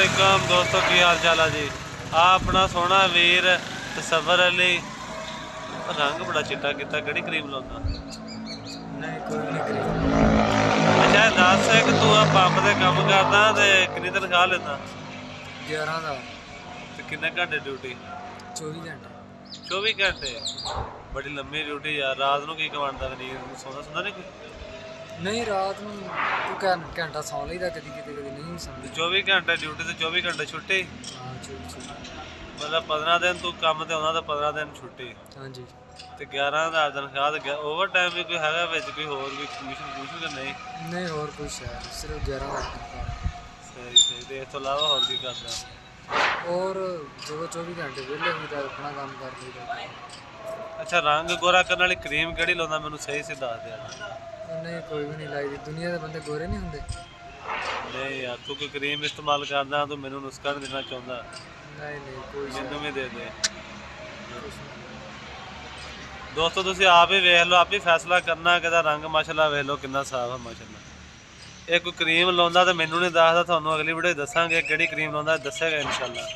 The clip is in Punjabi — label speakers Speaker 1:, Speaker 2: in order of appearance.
Speaker 1: वालेकुम दोस्तों, की हाल चाल है जी। आ अपना सोहना वीर तसव्वुर अली रंग बड़ा चिट्टा किता, केड़ी क्रीम लाउंदा?
Speaker 2: नहीं कोई भी नहीं करी।
Speaker 1: अच्छा दस कि तू पंप ते काम करदा ते किन्नी तनखाह लेंदा?
Speaker 2: 11,000।
Speaker 1: ते किन्ने घंटे ड्यूटी?
Speaker 2: 24 घंटे।
Speaker 1: 24 घंटे बड़ी लंबी ड्यूटी यार। रात ਨੂੰ ਕੀ ਕਮਾਉਂਦਾ ਨੀਂਦ ਸੌਂਦਾ ਸੁਣਦਾ ਨਹੀਂ ਕੋਈ?
Speaker 2: नहीं रात ਨੂੰ ਤੂੰ ਘੰਟਾ ਸੌਂ ਲਈਦਾ ਕਦੀ ਕਿਤੇ ਕਦੀ ਨਹੀਂ ਸੌਂਦੀ।
Speaker 1: 24 ਘੰਟੇ ਡਿਊਟੀ ਤੇ 24 ਘੰਟੇ ਛੁੱਟੀ।
Speaker 2: ਹਾਂ 24।
Speaker 1: ਮਤਲਬ 15 ਦਿਨ ਤੂੰ ਕੰਮ ਤੇ ਆਉਂਦਾ ਤੇ 15 ਦਿਨ ਛੁੱਟੀ।
Speaker 2: ਹਾਂਜੀ।
Speaker 1: ਤੇ 11,000 ਤਨਖਾਹ ਤੇ ਓਵਰ ਟਾਈਮ ਵੀ ਕੋਈ ਹੈਗਾ ਵਿੱਚ, ਕੋਈ ਹੋਰ ਵੀ ਕਮਿਸ਼ਨ ਕਿ ਨਹੀਂ?
Speaker 2: ਨਹੀਂ ਹੋਰ ਕੁਛ ਹੈ ਸਿਰਫ 11,000।
Speaker 1: ਸਹੀ ਸਹੀ। ਤੇ ਇਸ ਤੋਂ ਇਲਾਵਾ ਹੋਰ ਕੀ ਕਰਦਾ?
Speaker 2: ਔਰ ਜਦੋਂ 24 ਘੰਟੇ ਵਿਹਲੇ ਹੋਈਦਾ ਆਪਣਾ ਕੰਮ ਕਰ ਲਈਦਾ।
Speaker 1: ਅੱਛਾ ਰੰਗ ਗੋਰਾ ਕਰਨ ਵਾਲੀ ਕਰੀਮ ਕਿਹੜੀ ਲਾਉਂਦਾ, ਮੈਨੂੰ ਸਹੀ ਦੱਸ ਦੇ ਯਾਰ।
Speaker 2: ਨਹੀਂ ਕੋਈ ਵੀ ਨਹੀਂ ਲਾਈਦੀ, ਦੁਨੀਆ ਦੇ ਬੰਦੇ ਗੋਰੇ ਨਹੀਂ ਹੁੰਦੇ।
Speaker 1: ਨਹੀਂ ਯਾਰ ਤੂੰ ਕੋਈ ਕਰੀਮ ਇਸਤੇਮਾਲ ਕਰਦਾ, ਤੂੰ ਮੈਨੂੰ ਨੁਸਖਾ ਨਹੀਂ ਦੇਣਾ ਚਾਹੁੰਦਾ?
Speaker 2: ਨਹੀਂ ਨਹੀਂ ਕੋਈ
Speaker 1: ਮੈਨੂੰ ਵੀ ਦੇ ਦੇ ਦੋਸਤੋ। ਤੁਸੀਂ ਆਪ ਹੀ ਵੇਖ ਲਓ, ਆਪ ਹੀ ਫੈਸਲਾ ਕਰਨਾ ਕਿ ਇਹਦਾ ਰੰਗ ਮਾਸ਼ਾਅੱਲਾ ਵੇਖ ਲਓ ਕਿੰਨਾ ਸਾਫ਼ ਹੈ ਮਾਸ਼ਾਅੱਲਾ। ਇਹ ਕੋਈ ਕਰੀਮ ਲਾਉਂਦਾ ਤੇ ਮੈਨੂੰ ਨਹੀਂ ਦੱਸਦਾ, ਤੁਹਾਨੂੰ ਅਗਲੀ ਵੀਡੀਓ ਦੱਸਾਂਗੇ ਕਿਹੜੀ ਕਰੀਮ ਲਾਉਂਦਾ, ਦੱਸੇਗਾ ਇਨਸ਼ਾਅੱਲਾ।